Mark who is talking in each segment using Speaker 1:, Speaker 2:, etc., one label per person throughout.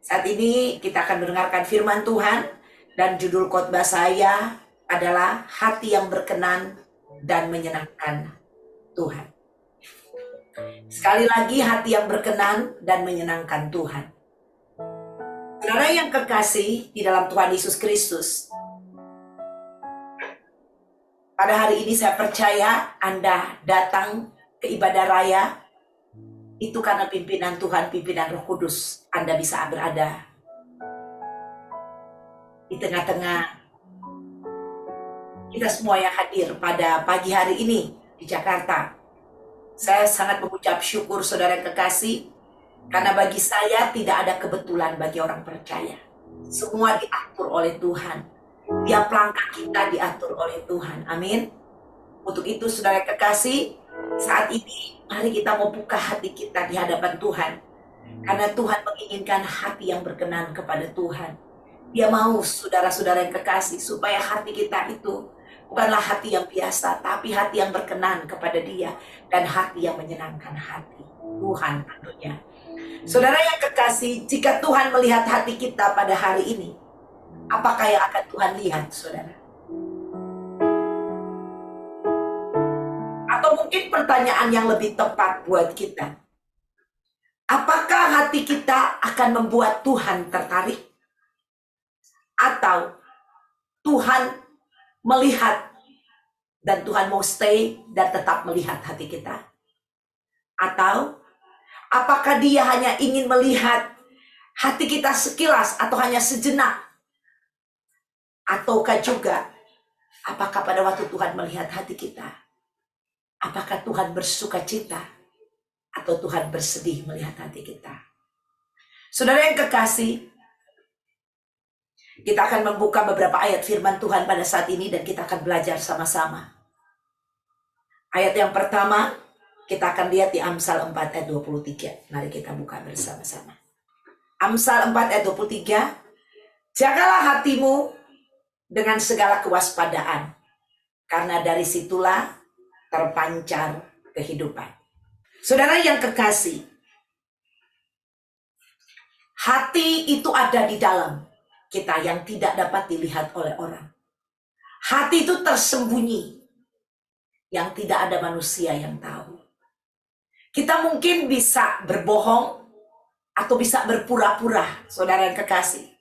Speaker 1: Saat ini kita akan mendengarkan firman Tuhan dan judul khotbah saya adalah hati yang berkenan dan menyenangkan Tuhan. Sekali lagi, hati yang berkenan dan menyenangkan Tuhan. Saudara yang kekasih di dalam Tuhan Yesus Kristus, pada hari ini saya percaya Anda datang ke ibadah raya itu karena pimpinan Tuhan, pimpinan Roh Kudus. Anda bisa berada di tengah-tengah kita semua yang hadir pada pagi hari ini di Jakarta. Saya sangat mengucap syukur saudara yang kekasih, karena bagi saya tidak ada kebetulan bagi orang percaya. Semua diatur oleh Tuhan. Tiap langkah kita diatur oleh Tuhan. Amin. Untuk itu saudara yang kekasih, saat ini mari kita mau buka hati kita di hadapan Tuhan. Karena Tuhan menginginkan hati yang berkenan kepada Tuhan. Dia mau saudara-saudara yang kekasih supaya hati kita itu bukanlah hati yang biasa, tapi hati yang berkenan kepada Dia dan hati yang menyenangkan hati Tuhan tentunya. Saudara yang kekasih, jika Tuhan melihat hati kita pada hari ini, apakah yang akan Tuhan lihat, saudara? Atau mungkin pertanyaan yang lebih tepat buat kita, apakah hati kita akan membuat Tuhan tertarik? Atau Tuhan melihat dan Tuhan mau stay dan tetap melihat hati kita? Atau apakah Dia hanya ingin melihat hati kita sekilas atau hanya sejenak? Ataukah juga apakah pada waktu Tuhan melihat hati kita, apakah Tuhan bersuka cita atau Tuhan bersedih melihat hati kita? Saudara yang kekasih, kita akan membuka beberapa ayat firman Tuhan pada saat ini dan kita akan belajar sama-sama. Ayat yang pertama, kita akan lihat di Amsal 4 ayat 23. Mari kita buka bersama-sama. Amsal 4 ayat 23. Jagalah hatimu dengan segala kewaspadaan, karena dari situlah terpancar kehidupan. Saudara yang kekasih, hati itu ada di dalam kita yang tidak dapat dilihat oleh orang. Hati itu tersembunyi yang tidak ada manusia yang tahu. Kita mungkin bisa berbohong atau bisa berpura-pura, saudara yang kekasih,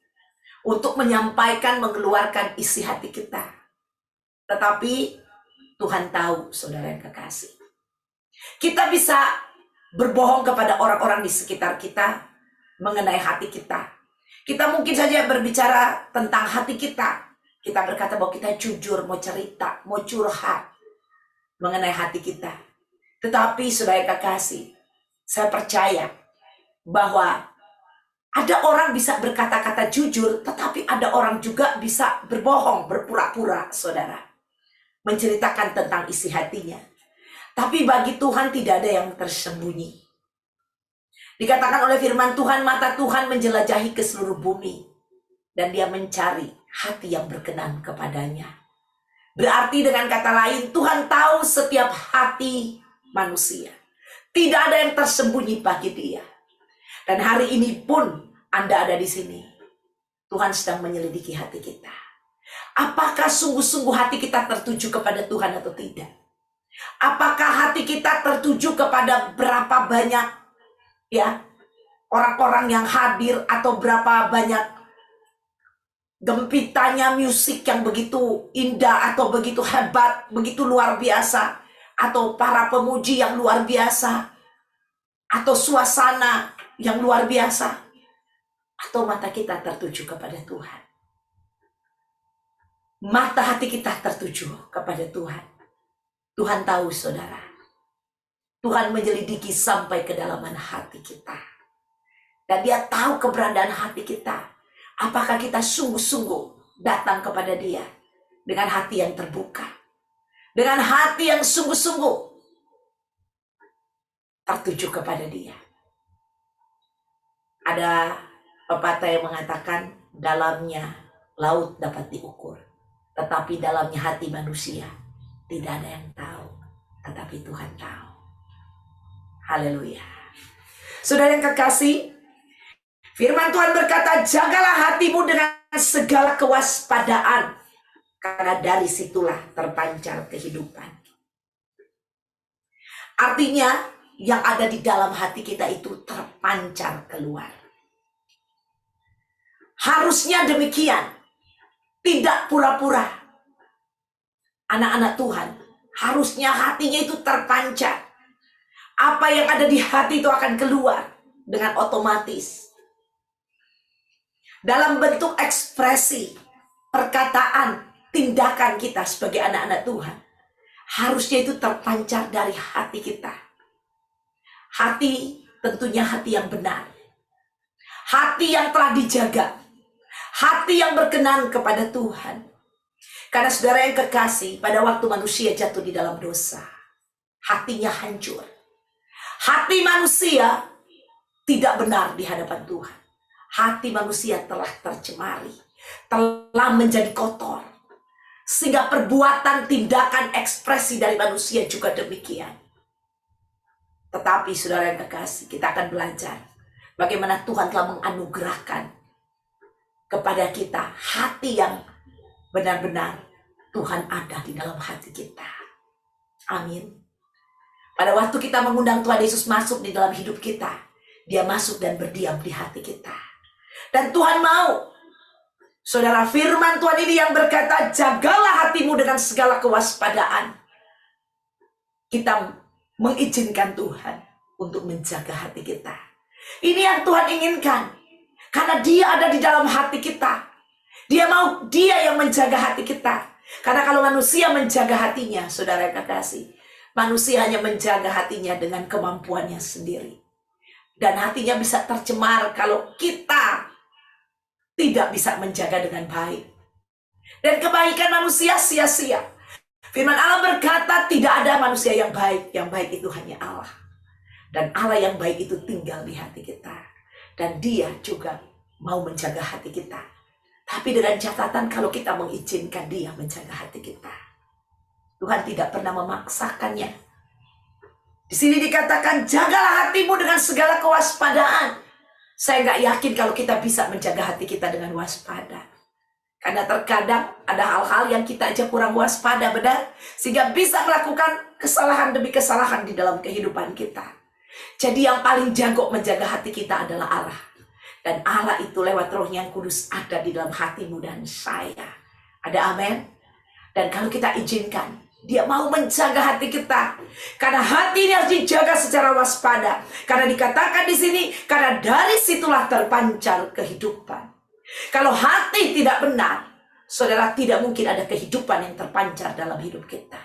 Speaker 1: untuk menyampaikan, mengeluarkan isi hati kita. Tetapi Tuhan tahu, saudara yang kekasih. Kita bisa berbohong kepada orang-orang di sekitar kita mengenai hati kita. Kita mungkin saja berbicara tentang hati kita. Kita berkata bahwa kita jujur, mau cerita, mau curhat mengenai hati kita. Tetapi saudara yang kekasih, saya percaya bahwa ada orang bisa berkata-kata jujur, tetapi ada orang juga bisa berbohong, berpura-pura, saudara. Menceritakan tentang isi hatinya. Tapi bagi Tuhan tidak ada yang tersembunyi. Dikatakan oleh firman Tuhan, mata Tuhan menjelajahi ke seluruh bumi. Dan Dia mencari hati yang berkenan kepadanya. Berarti dengan kata lain, Tuhan tahu setiap hati manusia. Tidak ada yang tersembunyi bagi Dia. Dan hari ini pun Anda ada di sini. Tuhan sedang menyelidiki hati kita. Apakah sungguh-sungguh hati kita tertuju kepada Tuhan atau tidak? Apakah hati kita tertuju kepada berapa banyak orang-orang yang hadir, atau berapa banyak gempitanya musik yang begitu indah atau begitu hebat, begitu luar biasa, atau para pemuji yang luar biasa, atau suasana yang luar biasa, atau mata kita tertuju kepada Tuhan? Mata hati kita tertuju kepada Tuhan. Tuhan tahu, saudara. Tuhan menyelidiki sampai kedalaman hati kita. Dan Dia tahu keberadaan hati kita. Apakah kita sungguh-sungguh datang kepada Dia dengan hati yang terbuka, dengan hati yang sungguh-sungguh tertuju kepada Dia. Ada pepatah yang mengatakan, dalamnya laut dapat diukur, tetapi dalamnya hati manusia tidak ada yang tahu, tetapi Tuhan tahu. Haleluya. Saudara yang kekasih, Firman Tuhan berkata, jagalah hatimu dengan segala kewaspadaan, karena dari situlah terpancar kehidupan. Artinya, yang ada di dalam hati kita itu terpancar keluar. Harusnya demikian, tidak pura-pura. Anak-anak Tuhan, harusnya hatinya itu terpancar. Apa yang ada di hati itu akan keluar dengan otomatis. Dalam bentuk ekspresi, perkataan, tindakan kita sebagai anak-anak Tuhan. Harusnya itu terpancar dari hati kita. Hati tentunya hati yang benar. Hati yang telah dijaga. Hati yang berkenan kepada Tuhan. Karena saudara yang kekasih, pada waktu manusia jatuh di dalam dosa, hatinya hancur. Hati manusia tidak benar di hadapan Tuhan. Hati manusia telah tercemari, telah menjadi kotor. Sehingga perbuatan, tindakan, ekspresi dari manusia juga demikian. Tetapi saudara yang kekasih, kita akan belajar bagaimana Tuhan telah menganugerahkan kepada kita hati yang benar-benar Tuhan ada di dalam hati kita. Amin. Pada waktu kita mengundang Tuhan Yesus masuk di dalam hidup kita, Dia masuk dan berdiam di hati kita. Dan Tuhan mau, saudara, firman Tuhan ini yang berkata, jagalah hatimu dengan segala kewaspadaan. Kita mengizinkan Tuhan untuk menjaga hati kita. Ini yang Tuhan inginkan. Karena Dia ada di dalam hati kita. Dia mau, Dia yang menjaga hati kita. Karena kalau manusia menjaga hatinya, saudara yang kekasih, manusia hanya menjaga hatinya dengan kemampuannya sendiri. Dan hatinya bisa tercemar kalau kita tidak bisa menjaga dengan baik. Dan kebaikan manusia sia-sia. Firman Allah berkata, tidak ada manusia yang baik. Yang baik itu hanya Allah. Dan Allah yang baik itu tinggal di hati kita. Dan Dia juga mau menjaga hati kita. Tapi dengan catatan kalau kita mengizinkan Dia menjaga hati kita. Tuhan tidak pernah memaksakannya. Di sini dikatakan, jagalah hatimu dengan segala kewaspadaan. Saya nggak yakin kalau kita bisa menjaga hati kita dengan waspada. Karena terkadang ada hal-hal yang kita aja kurang waspada, benar? Sehingga bisa melakukan kesalahan demi kesalahan di dalam kehidupan kita. Jadi yang paling jago menjaga hati kita adalah Allah. Dan Allah itu lewat Roh-Nya yang kudus ada di dalam hatimu dan saya. Ada amin? Dan kalau kita izinkan, Dia mau menjaga hati kita. Karena hati ini harus dijaga secara waspada. Karena dikatakan di sini, karena dari situlah terpancar kehidupan. Kalau hati tidak benar, saudara, tidak mungkin ada kehidupan yang terpancar dalam hidup kita.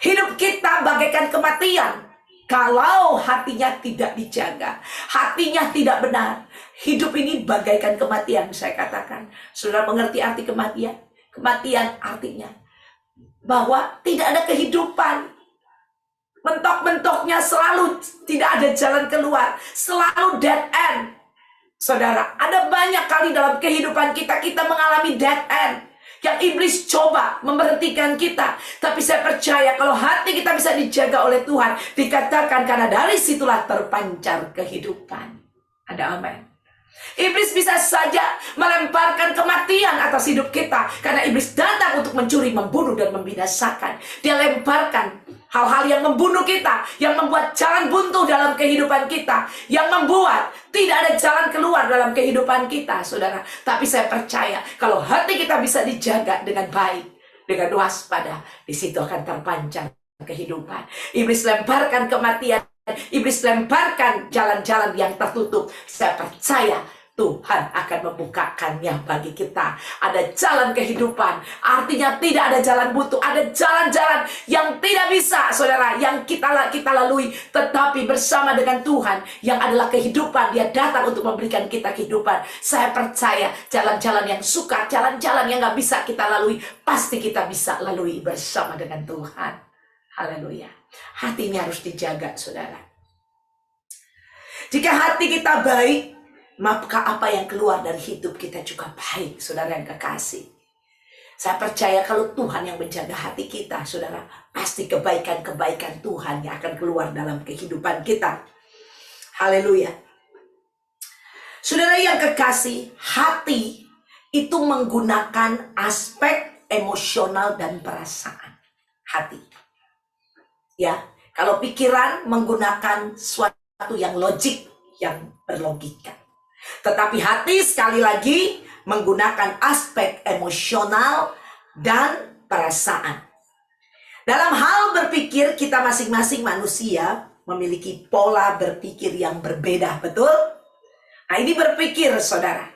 Speaker 1: Hidup kita bagaikan kematian. Kalau hatinya tidak dijaga, hatinya tidak benar, hidup ini bagaikan kematian, saya katakan. Saudara mengerti arti kematian? Kematian artinya bahwa tidak ada kehidupan. Mentok-mentoknya selalu tidak ada jalan keluar, selalu dead end. Saudara, ada banyak kali dalam kehidupan kita mengalami dead end. Yang iblis coba memberhentikan kita. Tapi saya percaya kalau hati kita bisa dijaga oleh Tuhan, dikatakan karena dari situlah terpancar kehidupan. Ada amin. Iblis bisa saja melemparkan kematian atas hidup kita. Karena iblis datang untuk mencuri, membunuh, dan membinasakan. Dia lemparkan hal-hal yang membunuh kita, yang membuat jalan buntu dalam kehidupan kita, yang membuat tidak ada jalan keluar dalam kehidupan kita, saudara. Tapi saya percaya kalau hati kita bisa dijaga dengan baik, dengan waspada, di situ akan terpancar kehidupan. Iblis lemparkan kematian, iblis lemparkan jalan-jalan yang tertutup. Saya percaya Tuhan akan membukakannya bagi kita. Ada jalan kehidupan. Artinya tidak ada jalan buntu. Ada jalan-jalan yang tidak bisa, saudara, yang kita lalui. Tetapi bersama dengan Tuhan yang adalah kehidupan, Dia datang untuk memberikan kita kehidupan. Saya percaya jalan-jalan yang suka, jalan-jalan yang gak bisa kita lalui, pasti kita bisa lalui bersama dengan Tuhan. Haleluya. Hatinya harus dijaga, saudara. Jika hati kita baik, maka apa yang keluar dari hidup kita juga baik, saudara yang kekasih. Saya percaya kalau Tuhan yang menjaga hati kita, saudara, pasti kebaikan-kebaikan Tuhan yang akan keluar dalam kehidupan kita. Haleluya. Saudara yang kekasih, hati itu menggunakan aspek emosional dan perasaan. Hati. Ya, kalau pikiran menggunakan suatu yang logik, yang berlogika. Tetapi hati sekali lagi menggunakan aspek emosional dan perasaan. Dalam hal berpikir, kita masing-masing manusia memiliki pola berpikir yang berbeda, betul? Nah, ini berpikir, saudara.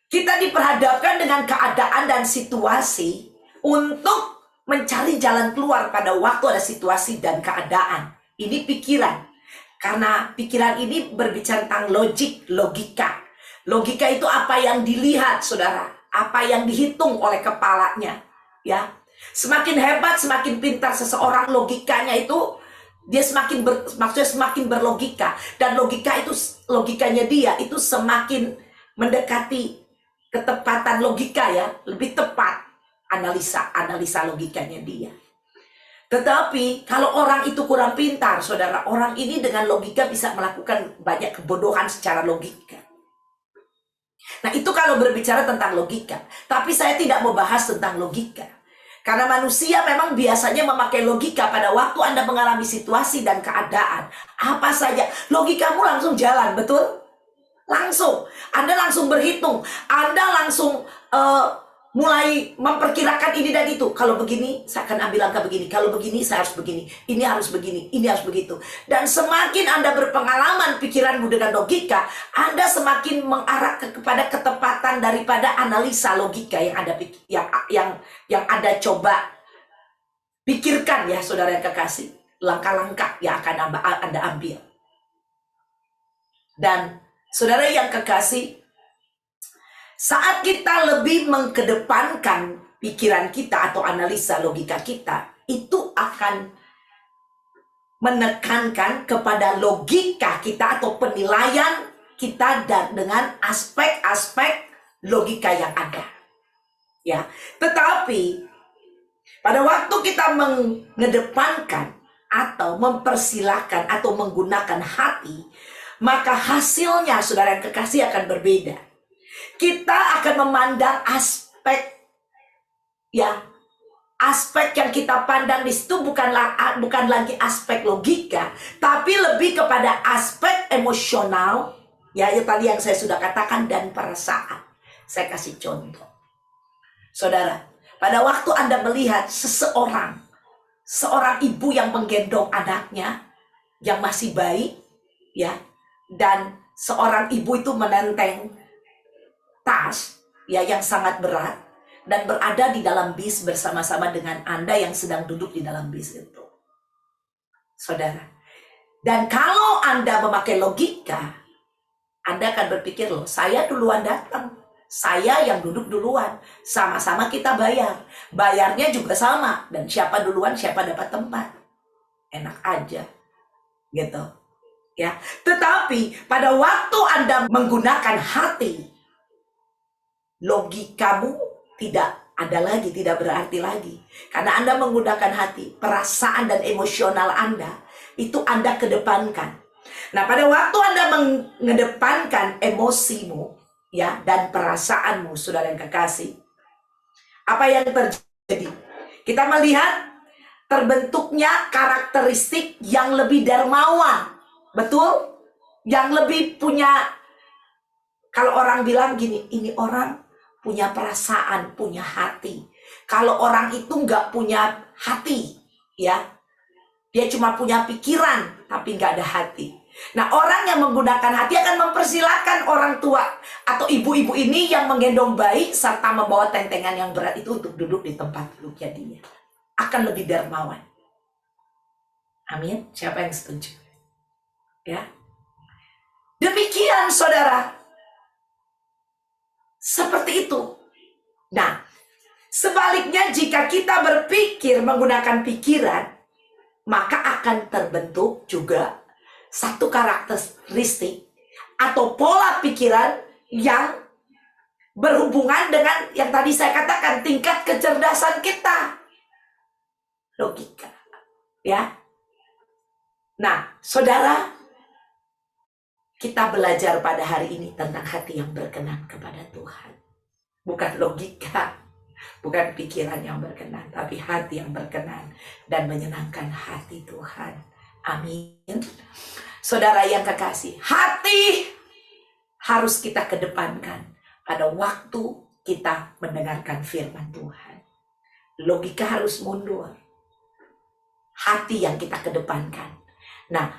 Speaker 1: Kita diperhadapkan dengan keadaan dan situasi untuk mencari jalan keluar pada waktu ada situasi dan keadaan. Ini pikiran. Karena pikiran ini berbicara tentang logik, logika. Logika itu apa yang dilihat, saudara. Apa yang dihitung oleh kepalanya. Ya, semakin hebat, semakin pintar seseorang, logikanya itu dia maksudnya semakin berlogika, dan logikanya dia itu semakin mendekati ketepatan logika, ya, lebih tepat analisa logikanya dia. Tetapi kalau orang itu kurang pintar, saudara, orang ini dengan logika bisa melakukan banyak kebodohan secara logika. Nah, itu kalau berbicara tentang logika. Tapi saya tidak mau bahas tentang logika. Karena manusia memang biasanya memakai logika pada waktu Anda mengalami situasi dan keadaan. Apa saja, logikamu langsung jalan, betul? Langsung. Anda langsung berhitung. Anda langsung mulai memperkirakan ini dan itu. Kalau begini, saya akan ambil langkah begini. Kalau begini, saya harus begini. Ini harus begini, ini harus begitu. Dan semakin Anda berpengalaman pikiranmu dengan logika, Anda semakin mengarah kepada ketepatan daripada analisa logika yang Anda coba pikirkan, ya, saudara yang kekasih. Langkah-langkah yang akan Anda ambil. Dan saudara yang kekasih, saat kita lebih mengkedepankan pikiran kita atau analisa logika kita, itu akan menekankan kepada logika kita atau penilaian kita dengan aspek-aspek logika yang ada. Ya, tetapi pada waktu kita mengedepankan atau mempersilahkan atau menggunakan hati, maka hasilnya, saudara yang kekasih, akan berbeda. Kita akan memandang aspek yang kita pandang di situ bukan lagi aspek logika, tapi lebih kepada aspek emosional, ya, tadi yang saya sudah katakan, dan perasaan. Saya kasih contoh. Saudara, pada waktu Anda melihat seorang ibu yang menggendong anaknya yang masih bayi, ya, dan seorang ibu itu menenteng tas, ya, yang sangat berat, dan berada di dalam bis bersama-sama dengan Anda yang sedang duduk di dalam bis itu, saudara. Dan kalau Anda memakai logika, Anda akan berpikir, loh, saya duluan datang, saya yang duduk duluan, sama-sama kita bayarnya juga sama, dan siapa duluan siapa dapat tempat, enak aja, gitu, ya. Tetapi pada waktu Anda menggunakan hati, logikamu tidak ada lagi, tidak berarti lagi. Karena Anda menggunakan hati, perasaan dan emosional Anda, itu Anda kedepankan. Nah, pada waktu Anda mengedepankan emosimu, ya, dan perasaanmu, saudara yang kekasih, apa yang terjadi? Kita melihat terbentuknya karakteristik yang lebih dermawan, betul? Yang lebih punya, kalau orang bilang gini, ini orang punya perasaan, punya hati. Kalau orang itu nggak punya hati, ya, dia cuma punya pikiran, tapi nggak ada hati. Nah, orang yang menggunakan hati akan mempersilahkan orang tua atau ibu-ibu ini yang menggendong bayi serta membawa tentengan yang berat itu untuk duduk di tempat duduknya dia. Akan lebih dermawan. Amin. Siapa yang setuju? Ya. Demikian, saudara. Seperti itu. Nah, sebaliknya jika kita berpikir menggunakan pikiran, maka akan terbentuk juga satu karakteristik atau pola pikiran yang berhubungan dengan yang tadi saya katakan, tingkat kecerdasan kita. Logika. Ya. Nah, saudara, Kita belajar pada hari ini tentang hati yang berkenan kepada Tuhan. Bukan logika, bukan pikiran yang berkenan, tapi hati yang berkenan dan menyenangkan hati Tuhan. Amin. Saudara yang kekasih, hati harus kita kedepankan pada waktu kita mendengarkan firman Tuhan. Logika harus mundur. Hati yang kita kedepankan. Nah,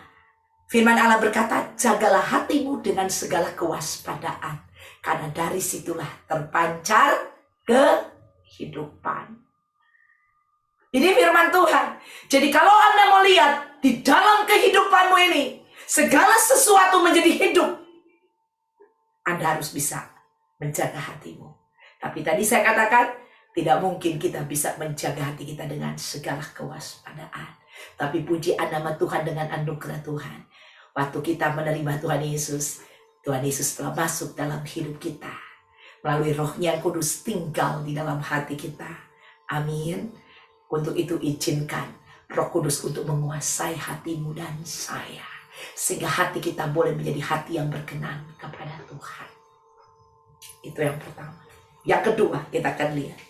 Speaker 1: firman Allah berkata, jagalah hatimu dengan segala kewaspadaan, karena dari situlah terpancar kehidupan. Ini firman Tuhan. Jadi kalau Anda mau lihat di dalam kehidupanmu ini, segala sesuatu menjadi hidup, Anda harus bisa menjaga hatimu. Tapi tadi saya katakan, tidak mungkin kita bisa menjaga hati kita dengan segala kewaspadaan. Tapi puji nama Tuhan dengan anugerah Tuhan. Waktu kita menerima Tuhan Yesus telah masuk dalam hidup kita. Melalui Roh-Nya Kudus tinggal di dalam hati kita. Amin. Untuk itu izinkan Roh Kudus untuk menguasai hatimu dan saya. Sehingga hati kita boleh menjadi hati yang berkenan kepada Tuhan. Itu yang pertama. Yang kedua, kita akan lihat.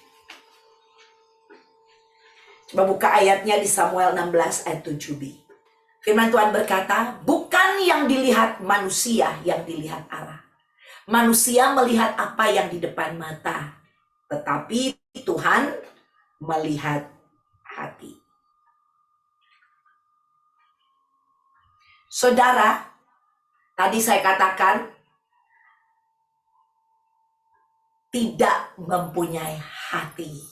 Speaker 1: Coba buka ayatnya di Samuel 16 ayat 7b. Firman Tuhan berkata, bukan yang dilihat manusia yang dilihat Allah. Manusia melihat apa yang di depan mata. Tetapi Tuhan melihat hati. Saudara, tadi saya katakan, tidak mempunyai hati.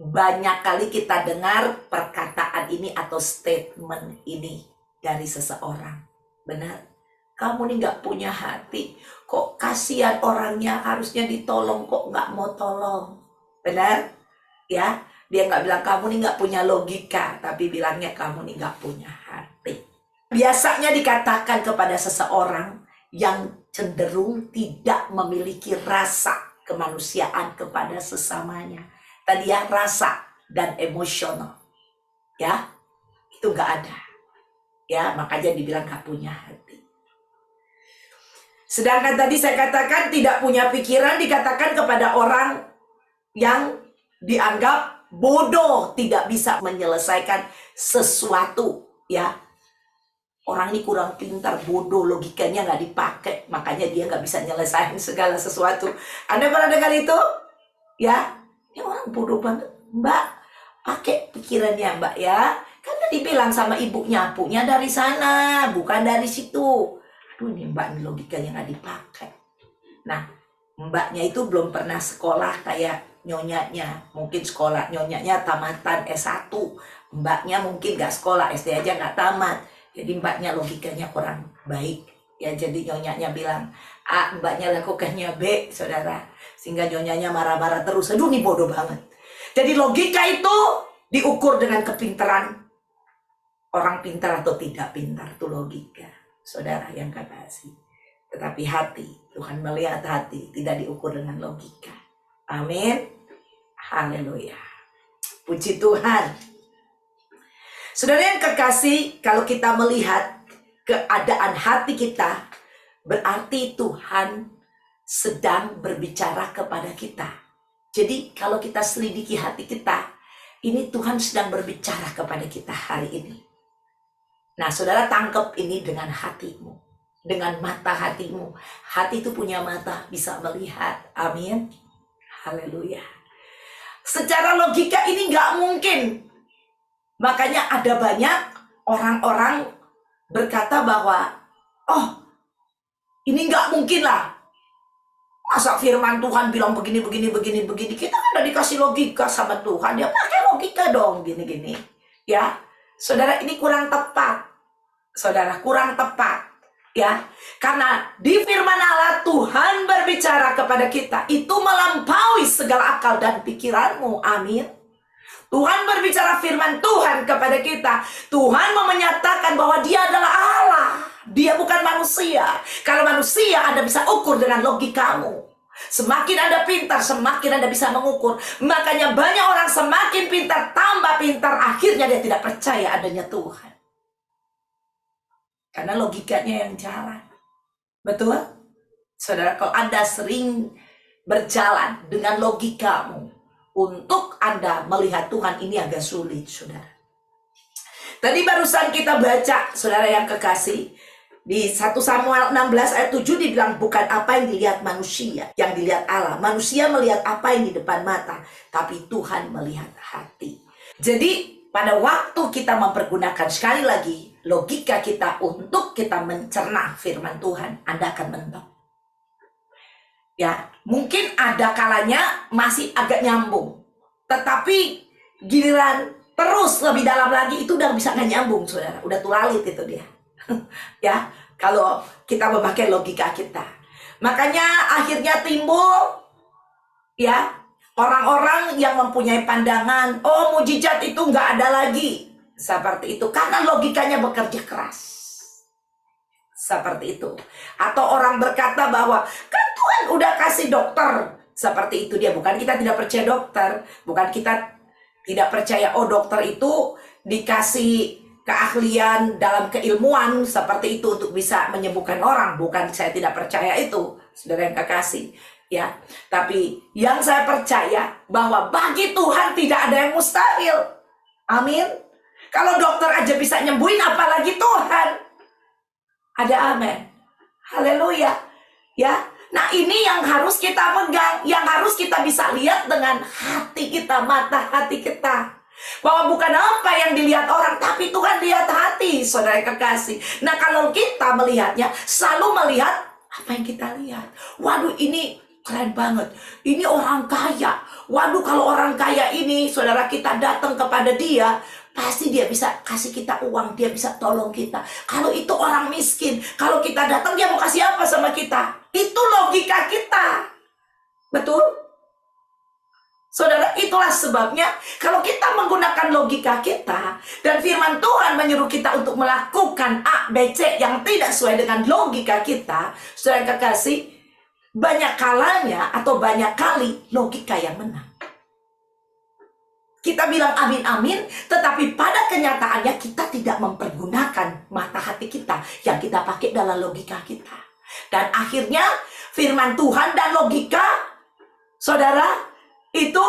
Speaker 1: Banyak kali kita dengar perkataan ini atau statement ini dari seseorang. Benar? Kamu nih gak punya hati. Kok kasihan orangnya, harusnya ditolong, kok gak mau tolong. Benar? Ya, dia gak bilang kamu nih gak punya logika, tapi bilangnya kamu nih gak punya hati. Biasanya dikatakan kepada seseorang yang cenderung tidak memiliki rasa kemanusiaan kepada sesamanya. Tadi ya, rasa dan emosional. Ya, itu gak ada. Ya, makanya dibilang gak punya hati. Sedangkan tadi saya katakan tidak punya pikiran dikatakan kepada orang yang dianggap bodoh, tidak bisa menyelesaikan sesuatu. Ya, orang ini kurang pintar, bodoh, logikanya gak dipakai, makanya dia gak bisa nyelesain segala sesuatu. Anda pernah dengar itu? Ya, ini orang bodoh banget. Mbak, pakai pikirannya Mbak ya. Karena dibilang sama ibunya, punya dari sana, bukan dari situ. Aduh, ini Mbak, ini logikanya gak dipakai. Nah, Mbaknya itu belum pernah sekolah kayak nyonyanya. Mungkin sekolah nyonyanya tamatan S1. Mbaknya mungkin gak sekolah, SD aja gak tamat. Jadi Mbaknya logikanya kurang baik. Ya, jadi nyonyanya bilang A, Mbaknya lakukannya B, saudara. Sehingga nyonyanya marah-marah terus. Aduh, ini bodoh banget. Jadi logika itu diukur dengan kepintaran. Orang pintar atau tidak pintar, itu logika. Saudara yang kekasih. Tetapi hati, Tuhan melihat hati, tidak diukur dengan logika. Amin. Haleluya. Puji Tuhan. Saudara yang kekasih, kalau kita melihat keadaan hati kita, berarti Tuhan sedang berbicara kepada kita. Jadi kalau kita selidiki hati kita, ini Tuhan sedang berbicara kepada kita hari ini. Nah, saudara tangkap ini dengan hatimu, dengan mata hatimu. Hati itu punya mata, bisa melihat. Amin. Haleluya. Secara logika ini nggak mungkin. Makanya ada banyak orang-orang berkata bahwa, oh, ini nggak mungkin lah. Masa firman Tuhan bilang begini. Kita kan udah dikasih logika sama Tuhan. Dia pakai logika dong, gini-gini. Ya, saudara, ini kurang tepat. Saudara, kurang tepat. Ya, karena di firman Allah Tuhan berbicara kepada kita. Itu melampaui segala akal dan pikiranmu. Amin. Tuhan berbicara firman Tuhan kepada kita. Tuhan mau menyatakan bahwa dia adalah Allah. Dia bukan manusia. Kalau manusia Anda bisa ukur dengan logikamu. Semakin Anda pintar, semakin Anda bisa mengukur. Makanya banyak orang semakin pintar, tambah pintar, akhirnya dia tidak percaya adanya Tuhan. Karena logikanya yang jalan. Betul? Saudara, kalau Anda sering berjalan dengan logikamu untuk Anda melihat Tuhan, ini agak sulit, saudara. Tadi barusan kita baca, saudara yang kekasih, di 1 Samuel 16 ayat 7 dibilang bukan apa yang dilihat manusia, yang dilihat Allah. Manusia melihat apa yang di depan mata, tapi Tuhan melihat hati. Jadi pada waktu kita mempergunakan sekali lagi logika kita untuk kita mencerna firman Tuhan, Anda akan mentok. Ya, mungkin ada kalanya masih agak nyambung, tetapi giliran terus lebih dalam lagi itu udah bisa nggak nyambung, saudara. Udah tulalit itu dia. Ya, kalau kita memakai logika kita. Makanya akhirnya timbul ya orang-orang yang mempunyai pandangan, oh mujizat itu nggak ada lagi. Seperti itu, karena logikanya bekerja keras. Seperti itu. Atau orang berkata bahwa kan Tuhan udah kasih dokter. Seperti itu dia. Bukan kita tidak percaya dokter. Bukan kita tidak percaya oh dokter itu dikasih keahlian dalam keilmuan seperti itu untuk bisa menyembuhkan orang. Bukan saya tidak percaya itu, saudara yang kekasih. Ya, tapi yang saya percaya bahwa bagi Tuhan tidak ada yang mustahil. Amin. Kalau dokter aja bisa nyembuhin, apalagi Tuhan. Ada amin. Haleluya. Ya. Nah, ini yang harus kita pegang, yang harus kita bisa lihat dengan hati kita, mata hati kita. Bahwa bukan apa yang dilihat orang, tapi Tuhan lihat hati, saudara yang kekasih. Nah, kalau kita melihatnya, selalu melihat apa yang kita lihat. Waduh, ini keren banget. Ini orang kaya. Waduh, kalau orang kaya ini, saudara kita datang kepada dia, pasti dia bisa kasih kita uang, dia bisa tolong kita. Kalau itu orang miskin, kalau kita datang dia mau kasih apa sama kita? Itu logika kita. Betul? Saudara, itulah sebabnya kalau kita menggunakan logika kita dan firman Tuhan menyuruh kita untuk melakukan A, B, C yang tidak sesuai dengan logika kita, saudara yang kekasih, banyak kalanya atau banyak kali logika yang menang. Kita bilang amin amin, tetapi pada kenyataannya kita tidak mempergunakan mata hati kita yang kita pakai dalam logika kita. Dan akhirnya firman Tuhan dan logika, saudara, itu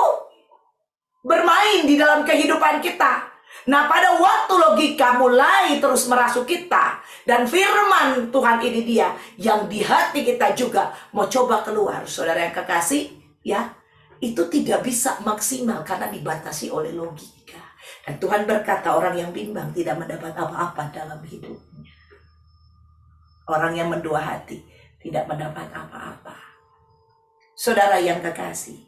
Speaker 1: bermain di dalam kehidupan kita. Nah, pada waktu logika mulai terus merasuk kita, dan firman Tuhan ini dia yang di hati kita juga mau coba keluar, saudara yang kekasih, ya, itu tidak bisa maksimal karena dibatasi oleh logika. Dan Tuhan berkata orang yang bimbang tidak mendapat apa-apa dalam hidupnya. Orang yang mendua hati tidak mendapat apa-apa. Saudara yang kekasih,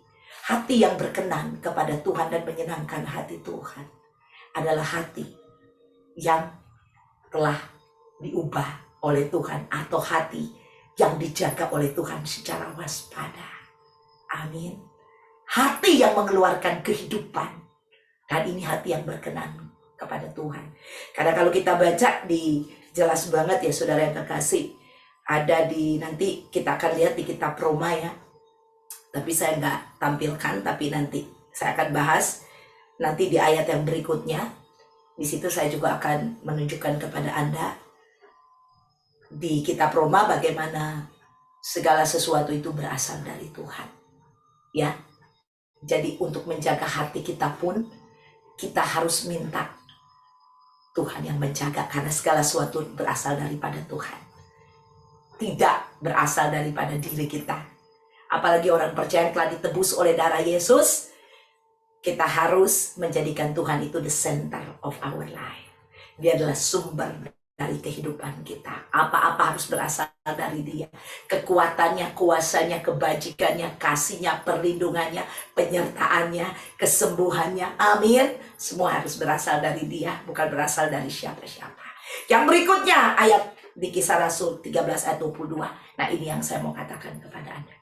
Speaker 1: hati yang berkenan kepada Tuhan dan menyenangkan hati Tuhan adalah hati yang telah diubah oleh Tuhan, atau hati yang dijaga oleh Tuhan secara waspada. Amin. Hati yang mengeluarkan kehidupan. Dan ini hati yang berkenan kepada Tuhan. Karena kalau kita baca di jelas banget ya saudara yang kekasih. Ada di, nanti kita akan lihat di kitab Roma ya. Tapi saya nggak tampilkan, tapi nanti saya akan bahas. Nanti di ayat yang berikutnya. Di situ saya juga akan menunjukkan kepada Anda. Di kitab Roma bagaimana segala sesuatu itu berasal dari Tuhan. Ya. Jadi untuk menjaga hati kita pun, kita harus minta Tuhan yang menjaga. Karena segala sesuatu berasal daripada Tuhan. Tidak berasal daripada diri kita. Apalagi orang percaya yang telah ditebus oleh darah Yesus, kita harus menjadikan Tuhan itu the center of our life. Dia adalah sumber dari kehidupan kita. Apa-apa harus berasal dari dia. Kekuatannya, kuasanya, kebajikannya, kasihnya, perlindungannya, penyertaannya, kesembuhannya. Amin. Semua harus berasal dari dia, bukan berasal dari siapa-siapa. Yang berikutnya ayat di Kisah Rasul 13 ayat 22. Nah, ini yang saya mau katakan kepada Anda.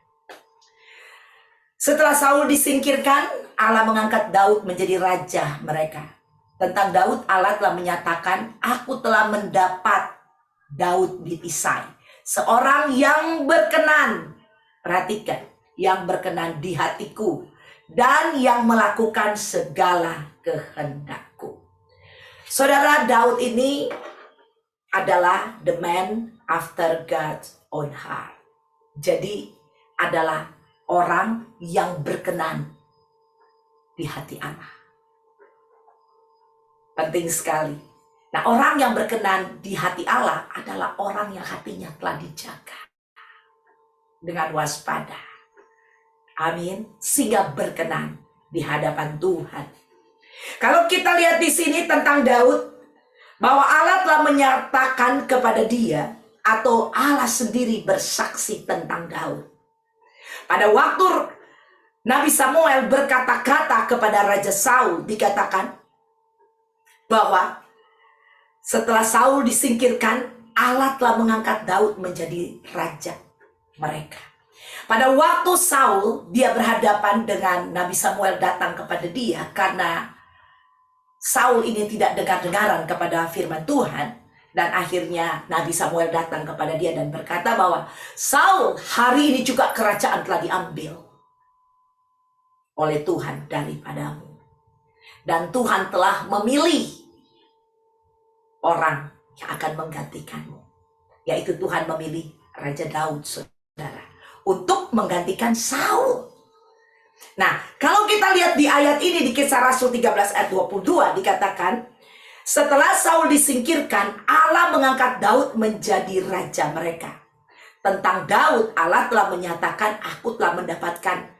Speaker 1: Setelah Saul disingkirkan, Allah mengangkat Daud menjadi raja mereka. Tentang Daud, Allah telah menyatakan, aku telah mendapat Daud bin Isai, seorang yang berkenan, perhatikan, yang berkenan di hatiku, dan yang melakukan segala kehendakku. Saudara, Daud ini adalah the man after God's own heart. Jadi adalah orang yang berkenan di hati Allah. Penting sekali. Nah, orang yang berkenan di hati Allah adalah orang yang hatinya telah dijaga dengan waspada. Amin. Sehingga berkenan di hadapan Tuhan. Kalau kita lihat di sini tentang Daud, bahwa Allah telah menyatakan kepada dia, atau Allah sendiri bersaksi tentang Daud. Pada waktu Nabi Samuel berkata-kata kepada Raja Saul, dikatakan bahwa setelah Saul disingkirkan, Allah telah mengangkat Daud menjadi raja mereka. Pada waktu Saul, dia berhadapan dengan Nabi Samuel datang kepada dia, karena Saul ini tidak dengar-dengaran kepada firman Tuhan. Dan akhirnya Nabi Samuel datang kepada dia dan berkata bahwa Saul, hari ini juga kerajaan telah diambil oleh Tuhan daripadamu. Dan Tuhan telah memilih orang yang akan menggantikanmu. Yaitu Tuhan memilih Raja Daud, saudara, untuk menggantikan Saul. Nah, kalau kita lihat di ayat ini di Kisah Rasul 13 ayat 22 dikatakan, setelah Saul disingkirkan, Allah mengangkat Daud menjadi raja mereka. Tentang Daud, Allah telah menyatakan, aku telah mendapatkan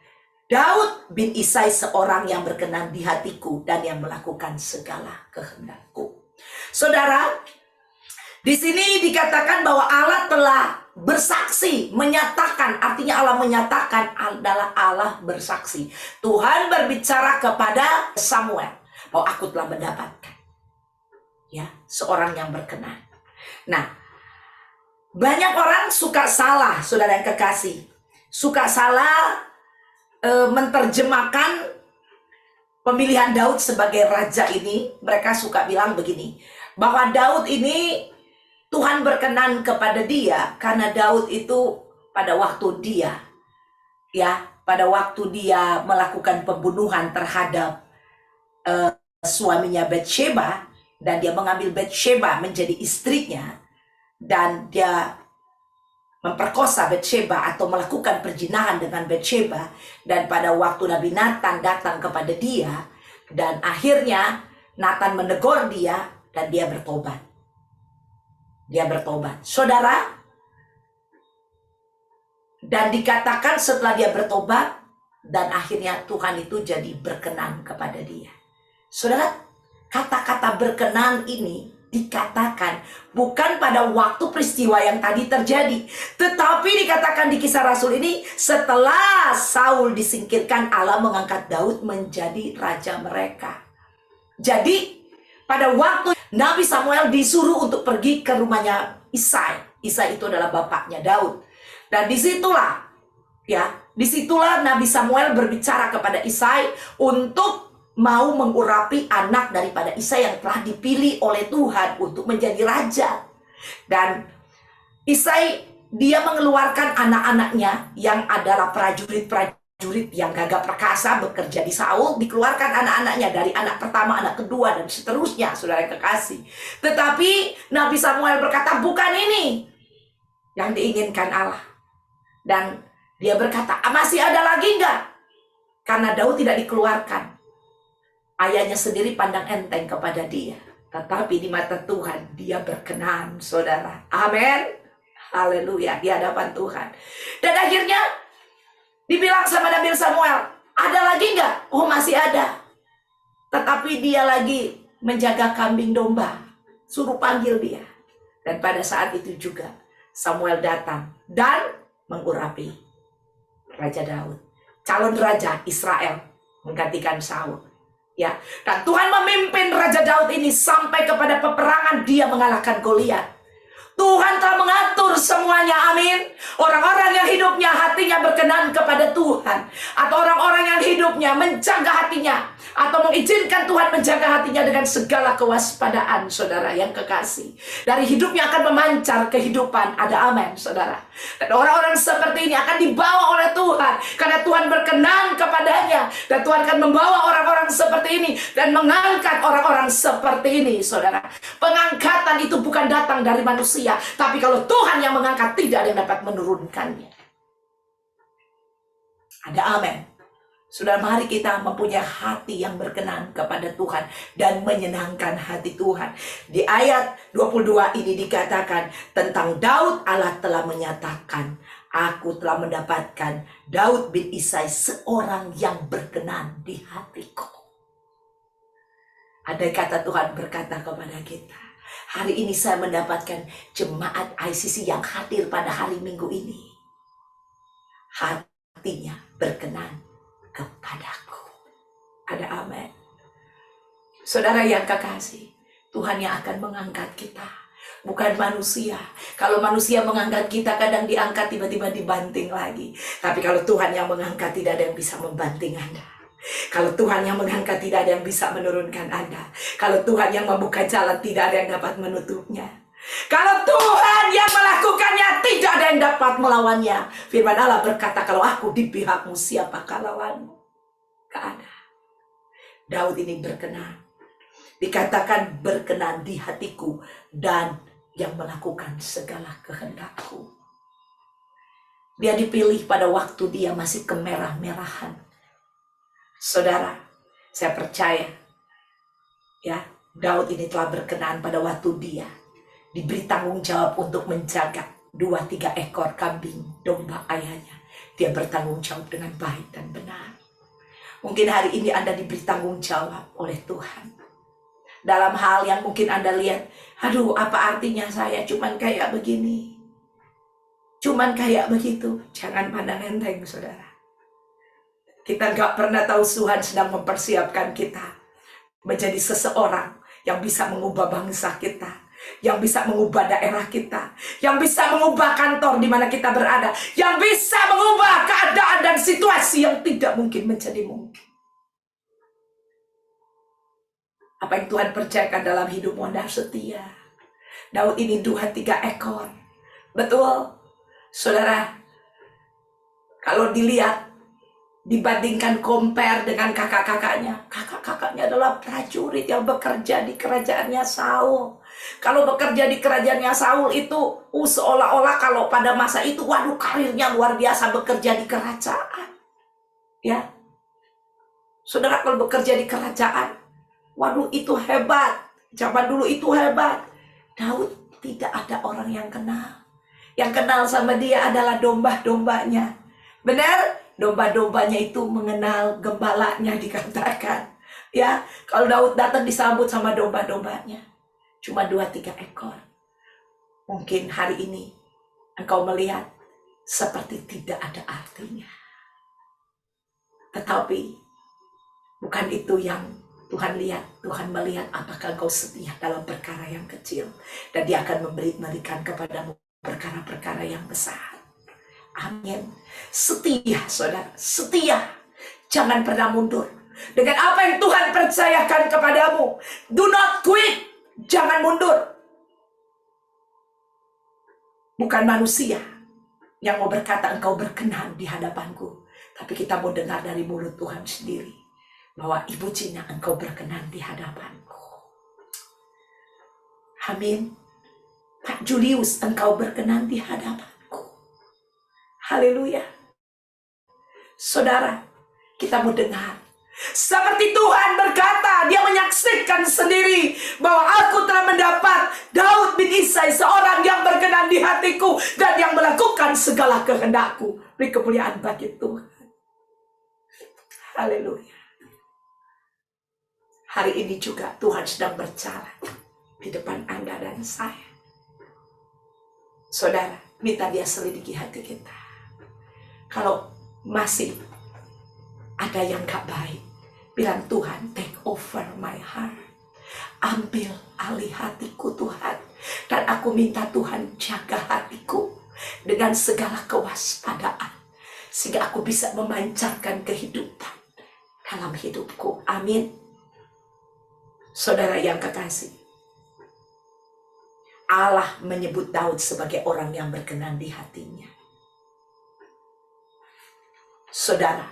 Speaker 1: Daud bin Isai, seorang yang berkenan di hatiku dan yang melakukan segala kehendakku. Saudara, di sini dikatakan bahwa Allah telah bersaksi, menyatakan, artinya Allah menyatakan adalah Allah bersaksi. Tuhan berbicara kepada Samuel bahwa aku telah mendapatkan seorang yang berkenan. Nah, banyak orang suka salah, saudara yang kekasih, suka salah menerjemahkan pemilihan Daud sebagai raja ini. Mereka suka bilang begini, bahwa Daud ini Tuhan berkenan kepada dia karena Daud itu pada waktu dia melakukan pembunuhan terhadap suaminya Batsheba, dan dia mengambil Batsheba menjadi istrinya, dan dia memperkosa Batsheba atau melakukan perzinahan dengan Batsheba. Dan pada waktu Nabi Nathan datang kepada dia, dan akhirnya Nathan menegur dia dan dia bertobat. Saudara, dan dikatakan setelah dia bertobat, dan akhirnya Tuhan itu jadi berkenan kepada dia. Saudara, kata-kata berkenan ini dikatakan bukan pada waktu peristiwa yang tadi terjadi, tetapi dikatakan di Kisah Rasul ini setelah Saul disingkirkan, Allah mengangkat Daud menjadi raja mereka. Jadi pada waktu Nabi Samuel disuruh untuk pergi ke rumahnya Isai. Isai itu adalah bapaknya Daud. Dan disitulah Nabi Samuel berbicara kepada Isai untuk mau mengurapi anak daripada Isai yang telah dipilih oleh Tuhan untuk menjadi raja. Dan Isai, dia mengeluarkan anak-anaknya yang adalah prajurit-prajurit yang gagah perkasa bekerja di Saul, dikeluarkan anak-anaknya dari anak pertama, anak kedua, dan seterusnya, saudara yang kekasih. Tetapi Nabi Samuel berkata, bukan ini yang diinginkan Allah. Dan dia berkata, masih ada lagi enggak? Karena Daud tidak dikeluarkan. Ayahnya sendiri pandang enteng kepada dia. Tetapi di mata Tuhan, dia berkenan, saudara. Amin. Haleluya, di hadapan Tuhan. Dan akhirnya dibilang sama Nabi Samuel, ada lagi enggak? Oh, masih ada. Tetapi dia lagi menjaga kambing domba. Suruh panggil dia. Dan pada saat itu juga Samuel datang dan mengurapi Raja Daud, calon raja Israel, menggantikan Saul. Dan Tuhan memimpin Raja Daud ini sampai kepada peperangan, dia mengalahkan Goliat. Tuhan telah mengatur semuanya, amin. Orang-orang yang hidupnya hatinya berkenan kepada Tuhan, atau orang-orang yang hidupnya menjaga hatinya, atau mengizinkan Tuhan menjaga hatinya dengan segala kewaspadaan, saudara yang kekasih, dari hidupnya akan memancar kehidupan, ada amin, saudara. Dan orang-orang seperti ini akan dibawa oleh Tuhan, karena Tuhan berkenan kepadanya. Dan Tuhan akan membawa orang-orang seperti ini dan mengangkat orang-orang seperti ini, saudara. Pengangkatan itu bukan datang dari manusia, tapi kalau Tuhan yang mengangkat, tidak ada yang dapat menurunkannya. Ada amin. Saudara, mari kita mempunyai hati yang berkenan kepada Tuhan dan menyenangkan hati Tuhan. Di ayat 22 ini dikatakan tentang Daud, Allah telah menyatakan, aku telah mendapatkan Daud bin Isai seorang yang berkenan di hatiku. Ada kata Tuhan berkata kepada kita, hari ini saya mendapatkan jemaat ICC yang hadir pada hari Minggu ini. Hatinya berkenan kepadaku. Ada amin. Saudara yang kekasih, Tuhan yang akan mengangkat kita, bukan manusia. Kalau manusia mengangkat kita, kadang diangkat tiba-tiba dibanting lagi. Tapi kalau Tuhan yang mengangkat, tidak ada yang bisa membanting Anda. Kalau Tuhan yang mengangkat, tidak ada yang bisa menurunkan Anda. Kalau Tuhan yang membuka jalan, tidak ada yang dapat menutupnya. Kalau Tuhan yang melakukannya, tidak ada yang dapat melawannya. Firman Allah berkata, kalau aku di pihakmu, siapakah lawanmu? Gak ada. Daud ini berkenan. Dikatakan berkenan di hatiku dan yang melakukan segala kehendakku. Dia dipilih pada waktu dia masih kemerah-merahan. Saudara, saya percaya, ya, Daud ini telah berkenan pada waktu dia diberi tanggung jawab untuk menjaga 2-3 ekor kambing domba ayahnya. Dia bertanggung jawab dengan baik dan benar. Mungkin hari ini Anda diberi tanggung jawab oleh Tuhan. Dalam hal yang mungkin Anda lihat, aduh, apa artinya saya cuman kayak begini, cuman kayak begitu. Jangan pandang enteng, saudara. Kita gak pernah tahu Tuhan sedang mempersiapkan kita menjadi seseorang yang bisa mengubah bangsa kita, yang bisa mengubah daerah kita, yang bisa mengubah kantor di mana kita berada, yang bisa mengubah keadaan dan situasi yang tidak mungkin menjadi mungkin. Apa yang Tuhan percayakan dalam hidupmu, Anda setia. Daud ini 2-3 ekor. Betul, saudara. Kalau dilihat, dibandingkan compare dengan kakak-kakaknya. Kakak-kakaknya adalah prajurit yang bekerja di kerajaannya Saul. Kalau bekerja di kerajaannya Saul itu seolah-olah kalau pada masa itu, waduh, karirnya luar biasa bekerja di kerajaan. Ya, saudara, kalau bekerja di kerajaan, waduh, itu hebat. Zaman dulu itu hebat. Daud tidak ada orang yang kenal. Yang kenal sama dia adalah domba-dombanya. Benar? Domba-dombanya itu mengenal gembalanya, dikatakan. Ya, kalau Daud datang disambut sama domba-dombanya. Cuma 2-3 ekor. Mungkin hari ini engkau melihat seperti tidak ada artinya. Tetapi bukan itu yang Tuhan lihat. Tuhan melihat apakah engkau setia dalam perkara yang kecil. Dan dia akan memberikan kepadamu perkara-perkara yang besar. Amin. Setia, saudara. Setia. Jangan pernah mundur. Dengan apa yang Tuhan percayakan kepadamu. Do not quit. Jangan mundur. Bukan manusia yang mau berkata engkau berkenan di hadapanku. Tapi kita mau dengar dari mulut Tuhan sendiri. Bahwa Ibu Cina, engkau berkenan di hadapanku. Amin. Pak Julius, engkau berkenan di hadapanku. Haleluya. Saudara, kita mau dengar. Seperti Tuhan berkata, dia menyaksikan sendiri bahwa aku telah mendapat Daud bin Isai, seorang yang berkenan di hatiku dan yang melakukan segala kehendakku. Beri kemuliaan bagi Tuhan. Haleluya. Hari ini juga Tuhan sedang berjalan di depan Anda dan saya. Saudara, minta dia selidiki hati kita. Kalau masih ada yang gak baik, bilang, Tuhan, take over my heart. Ambil alih hatiku, Tuhan. Dan aku minta Tuhan jaga hatiku dengan segala kewaspadaan. Sehingga aku bisa memancarkan kehidupan dalam hidupku. Amin. Saudara yang kekasih, Allah menyebut Daud sebagai orang yang berkenan di hatinya. Saudara,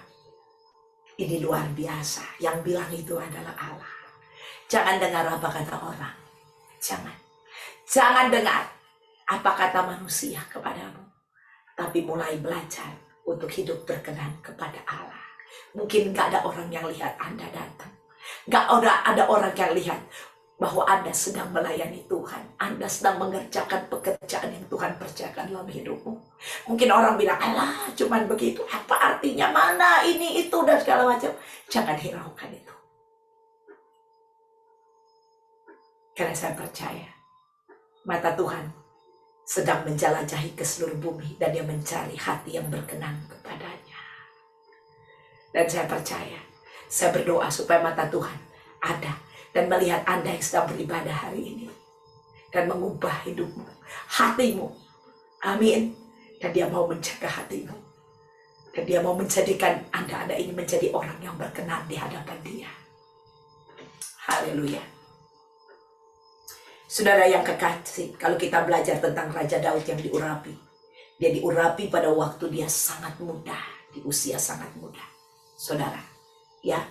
Speaker 1: ini luar biasa. Yang bilang itu adalah Allah. Jangan dengar apa kata orang. Jangan. Jangan dengar apa kata manusia kepadamu. Tapi mulai belajar untuk hidup berkenan kepada Allah. Mungkin gak ada orang yang lihat Anda datang. Gak ada orang yang lihat bahwa Anda sedang melayani Tuhan. Anda sedang mengerjakan pekerjaan yang Tuhan kerjakan dalam hidupmu. Mungkin orang bilang, alah cuman begitu, apa artinya, mana ini, itu, dan segala macam. Jangan hiraukan itu. Karena saya percaya, mata Tuhan sedang menjelajahi ke seluruh bumi, dan dia mencari hati yang berkenan kepadanya. Dan saya percaya, saya berdoa supaya mata Tuhan ada dan melihat Anda yang sedang beribadah hari ini. Dan mengubah hidupmu, hatimu. Amin. Dan dia mau menjaga hatimu. Dan dia mau menjadikan Anda ini menjadi orang yang berkenan di hadapan dia. Haleluya. Saudara yang kekasih, kalau kita belajar tentang Raja Daud yang diurapi. Dia diurapi pada waktu dia sangat muda. Di usia sangat muda. Saudara, ya.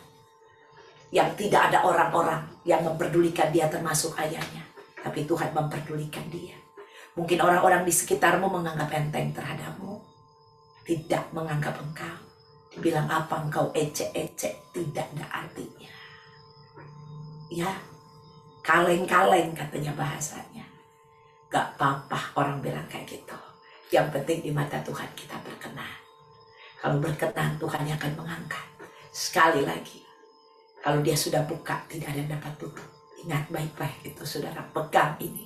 Speaker 1: Yang tidak ada orang-orang yang memperdulikan dia termasuk ayahnya. Tapi Tuhan memperdulikan dia. Mungkin orang-orang di sekitarmu menganggap enteng terhadapmu. Tidak menganggap engkau. Dibilang apa engkau ecek-ecek, tidak ada artinya. Ya, kaleng-kaleng katanya bahasanya. Gak apa-apa orang bilang kayak gitu. Yang penting di mata Tuhan kita berkenan. Kalau berkenan Tuhan yang akan mengangkat. Sekali lagi. Kalau dia sudah buka, tidak ada yang dapat tutup. Ingat baik-baik itu, saudara. Pegang ini.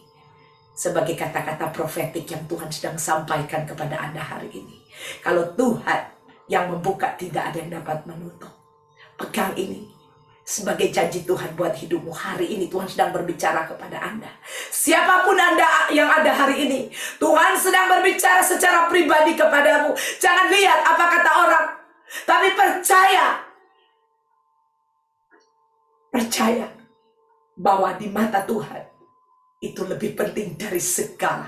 Speaker 1: Sebagai kata-kata profetik yang Tuhan sedang sampaikan kepada Anda hari ini. Kalau Tuhan yang membuka, tidak ada yang dapat menutup. Pegang ini. Sebagai janji Tuhan buat hidupmu. Hari ini Tuhan sedang berbicara kepada Anda. Siapapun Anda yang ada hari ini, Tuhan sedang berbicara secara pribadi kepadamu. Jangan lihat apa kata orang. Tapi percaya bahwa di mata Tuhan itu lebih penting dari segala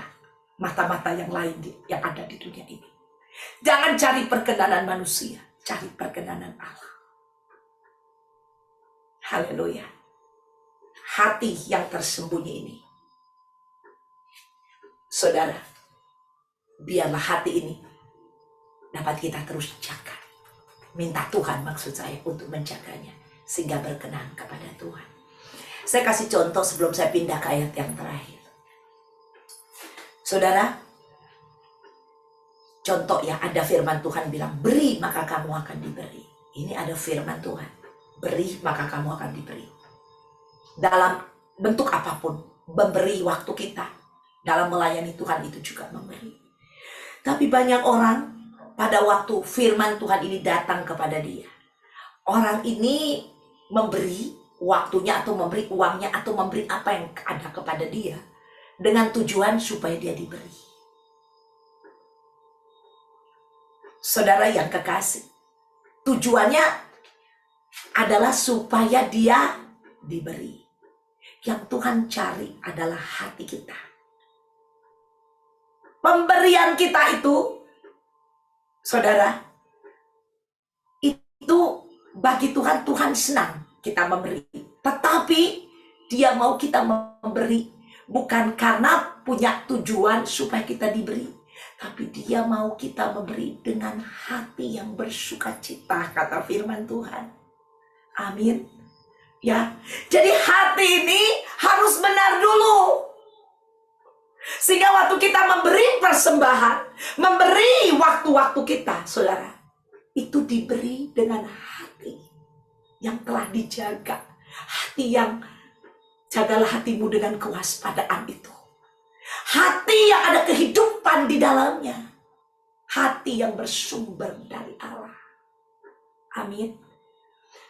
Speaker 1: mata-mata yang lain yang ada di dunia ini. Jangan cari perkenanan manusia, cari perkenanan Allah. Haleluya. Hati yang tersembunyi ini, saudara, biarlah hati ini dapat kita terus jaga. Minta Tuhan maksud saya untuk menjaganya. Sehingga berkenan kepada Tuhan. Saya kasih contoh sebelum saya pindah ke ayat yang terakhir. Saudara, contoh ya, ada firman Tuhan bilang, beri maka kamu akan diberi. Ini ada firman Tuhan. Beri maka kamu akan diberi. Dalam bentuk apapun, memberi waktu kita. Dalam melayani Tuhan itu juga memberi. Tapi banyak orang pada waktu firman Tuhan ini datang kepada dia. Orang ini memberi waktunya atau memberi uangnya atau memberi apa yang ada kepada dia dengan tujuan supaya dia diberi. Saudara yang kekasih, tujuannya adalah supaya dia diberi. Yang Tuhan cari adalah hati kita. Pemberian kita itu, saudara, itu bagi Tuhan, Tuhan senang kita memberi. Tetapi dia mau kita memberi bukan karena punya tujuan supaya kita diberi. Tapi dia mau kita memberi dengan hati yang bersukacita, kata firman Tuhan. Amin. Ya, jadi hati ini harus benar dulu. Sehingga waktu kita memberi persembahan, memberi waktu-waktu kita, saudara, itu diberi dengan hati yang telah dijaga. Hati yang, jagalah hatimu dengan kewaspadaan itu. Hati yang ada kehidupan di dalamnya. Hati yang bersumber dari Allah. Amin.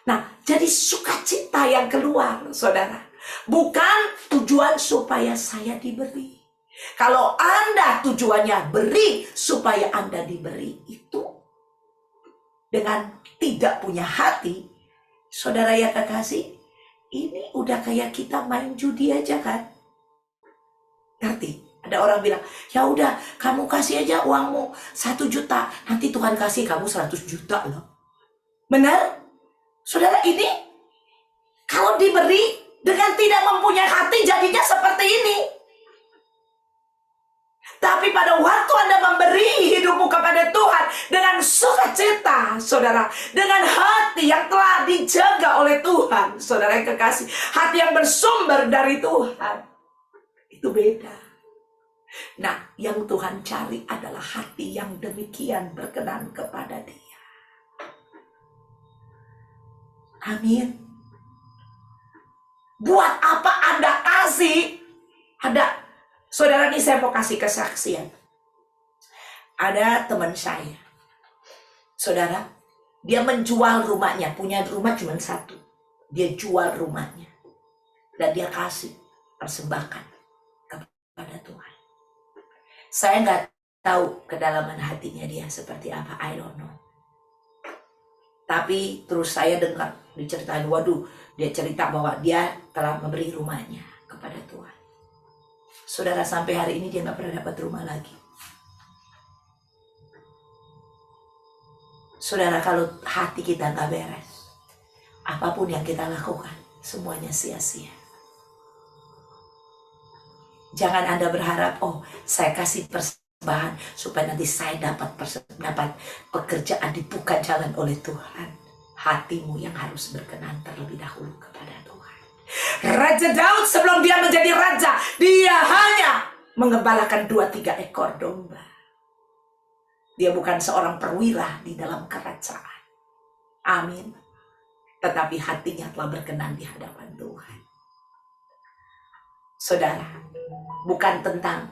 Speaker 1: Nah, jadi sukacita yang keluar, saudara. Bukan tujuan supaya saya diberi. Kalau Anda tujuannya beri supaya Anda diberi, itu dengan tidak punya hati, saudara yang kekasih, ini udah kayak kita main judi aja kan? Ngerti? Ada orang bilang, ya udah kamu kasih aja uangmu 1 juta, nanti Tuhan kasih kamu 100 juta loh. Benar? Saudara, ini kalau diberi dengan tidak mempunyai hati jadinya seperti ini. Tapi pada waktu Anda memberi hidupmu kepada Tuhan dengan sukacita, saudara, dengan hati yang telah dijaga oleh Tuhan, saudara yang kekasih, hati yang bersumber dari Tuhan, itu beda. Nah, yang Tuhan cari adalah hati yang demikian berkenan kepada Dia. Amin. Buat apa Anda kasih? Saudara, ini saya mau kasih kesaksian. Ada teman saya, saudara, dia menjual rumahnya, punya rumah cuma 1. Dia jual rumahnya dan dia kasih persembahkan kepada Tuhan. Saya nggak tahu kedalaman hatinya dia seperti apa, I don't know. Tapi terus saya dengar diceritain, waduh, dia cerita bahwa dia telah memberi rumahnya kepada Tuhan. Saudara, sampai hari ini dia nggak pernah dapat rumah lagi. Saudara, kalau hati kita nggak beres, apapun yang kita lakukan, semuanya sia-sia. Jangan Anda berharap, oh saya kasih persembahan supaya nanti saya dapat pekerjaan, dibuka jalan oleh Tuhan. Hatimu yang harus berkenan terlebih dahulu kepada Tuhan. Raja Daud sebelum dia menjadi raja, dia hanya mengembalakan 2-3 ekor domba. Dia bukan seorang perwira di dalam kerajaan. Amin. Tetapi hatinya telah berkenan di hadapan Tuhan. Saudara, bukan tentang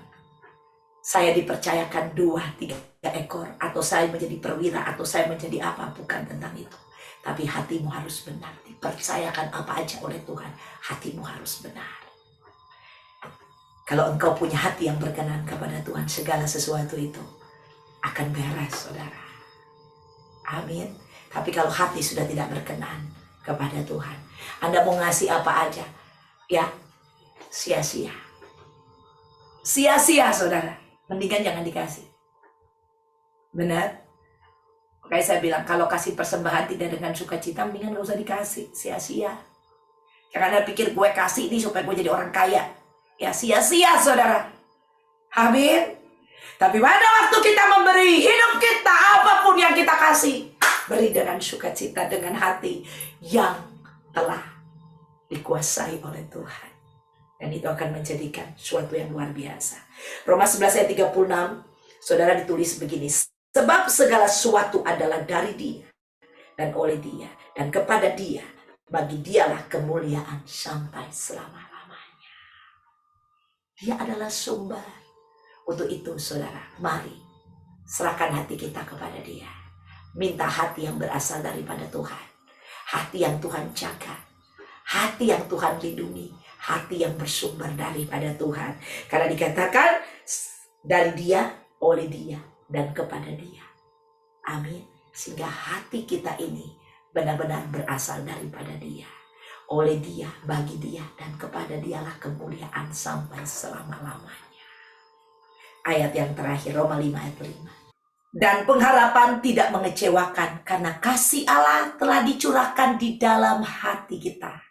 Speaker 1: saya dipercayakan 2-3 ekor, atau saya menjadi perwira, atau saya menjadi apa, bukan tentang itu. Tapi hatimu harus benar, dipercayakan apa aja oleh Tuhan, hatimu harus benar. Kalau engkau punya hati yang berkenan kepada Tuhan, segala sesuatu itu akan beres, saudara. Amin. Tapi kalau hati sudah tidak berkenan kepada Tuhan, Anda mau ngasih apa aja, ya sia-sia. Sia-sia, saudara. Mendingan jangan dikasih. Benar? Makanya saya bilang, kalau kasih persembahan tidak dengan sukacita, mendingan gak usah dikasih. Sia-sia. Jangan Anda pikir gue kasih ini supaya gue jadi orang kaya. Ya sia-sia, saudara. Amin. Tapi pada waktu kita memberi hidup kita, apapun yang kita kasih, beri dengan sukacita, dengan hati yang telah dikuasai oleh Tuhan. Dan itu akan menjadikan suatu yang luar biasa. Roma 11 ayat 36, saudara, ditulis begini. Sebab segala sesuatu adalah dari Dia, dan oleh Dia, dan kepada Dia. Bagi Dialah kemuliaan sampai selama-lamanya. Dia adalah sumber. Untuk itu, saudara, mari serahkan hati kita kepada Dia. Minta hati yang berasal daripada Tuhan. Hati yang Tuhan jaga. Hati yang Tuhan lindungi. Hati yang bersumber daripada Tuhan. Karena dikatakan dari Dia, oleh Dia, dan kepada Dia. Amin. Sehingga hati kita ini benar-benar berasal daripada Dia, oleh Dia, bagi Dia, dan kepada Dialah kemuliaan sampai selama-lamanya. Ayat yang terakhir, Roma 5 ayat 5. Dan pengharapan tidak mengecewakan, karena kasih Allah telah dicurahkan di dalam hati kita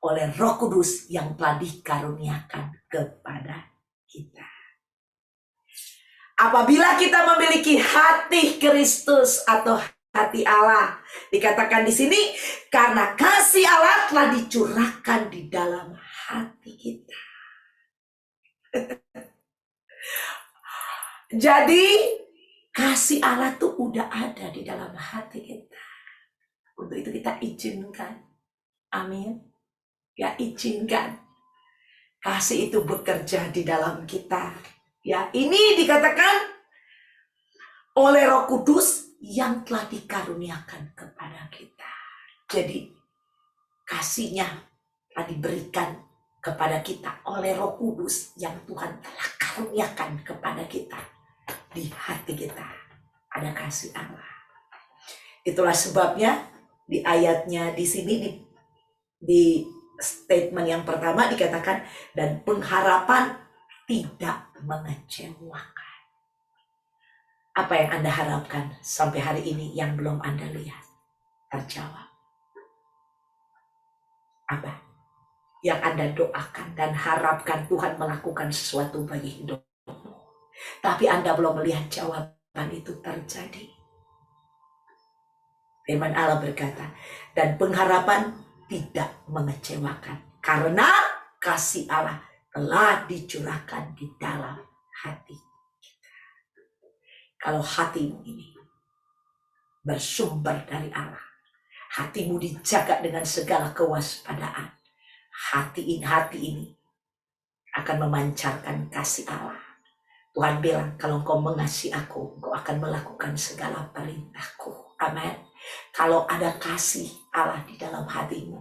Speaker 1: oleh Roh Kudus yang telah dikaruniakan kepada kita. Apabila kita memiliki hati Kristus atau hati Allah, dikatakan di sini, karena kasih Allah telah dicurahkan di dalam hati kita. Jadi kasih Allah tuh udah ada di dalam hati kita. Untuk itu kita izinkan. Amin. Ya, izinkan kasih itu bekerja di dalam kita. Ya, ini dikatakan oleh Roh Kudus yang telah dikaruniakan kepada kita. Jadi kasihnya telah diberikan kepada kita oleh Roh Kudus yang Tuhan telah karuniakan kepada kita. Di hati kita ada kasih Allah. Itulah sebabnya di ayatnya di sini, di statement yang pertama dikatakan, dan pengharapan tidak mengecewakan. Apa yang Anda harapkan sampai hari ini yang belum Anda lihat terjawab? Apa yang Anda doakan dan harapkan Tuhan melakukan sesuatu bagi hidupmu, tapi Anda belum melihat jawaban itu terjadi? Firman Allah berkata, dan pengharapan tidak mengecewakan, karena kasih Allah telah dicurahkan di dalam hati kita. Kalau hatimu ini bersumber dari Allah, hatimu dijaga dengan segala kewaspadaan, hati ini akan memancarkan kasih Allah. Tuhan bilang, kalau engkau mengasihi aku, engkau akan melakukan segala perintahku. Amin. Kalau ada kasih Allah di dalam hatimu,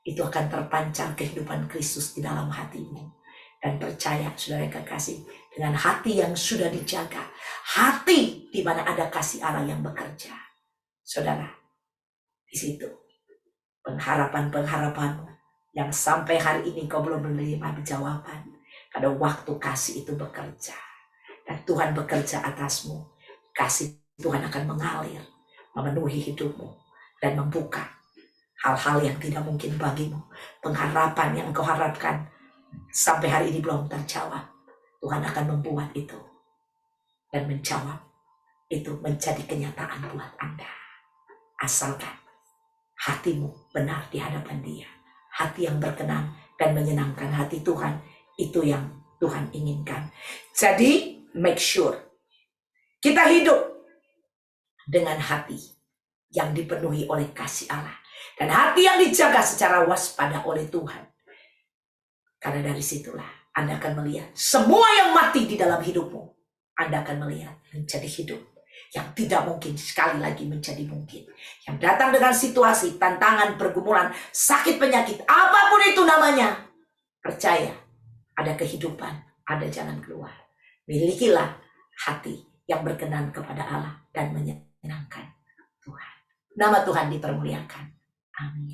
Speaker 1: itu akan terpancar kehidupan Kristus di dalam hatimu. Dan percaya, saudara yang kekasih, dengan hati yang sudah dijaga, hati di mana ada kasih Allah yang bekerja, saudara, di situ pengharapan-pengharapanmu yang sampai hari ini kau belum menerima jawaban, pada waktu kasih itu bekerja dan Tuhan bekerja atasmu, kasih Tuhan akan mengalir, memenuhi hidupmu dan membuka hal-hal yang tidak mungkin bagimu. Pengharapan yang kau harapkan sampai hari ini belum terjawab, Tuhan akan membuat itu dan menjawab itu menjadi kenyataan buat Anda. Asalkan hatimu benar di hadapan Dia, hati yang berkenan dan menyenangkan hati Tuhan, itu yang Tuhan inginkan. Jadi make sure kita hidup dengan hati yang dipenuhi oleh kasih Allah dan hati yang dijaga secara waspada oleh Tuhan. Karena dari situlah Anda akan melihat semua yang mati di dalam hidupmu, Anda akan melihat menjadi hidup yang tidak mungkin sekali lagi menjadi mungkin. Yang datang dengan situasi, tantangan, pergumulan, sakit, penyakit, apapun itu namanya, percaya ada kehidupan, ada jalan keluar. Milikilah hati yang berkenan kepada Allah dan menyenangkan Tuhan. Nama Tuhan dipermuliakan. Amin.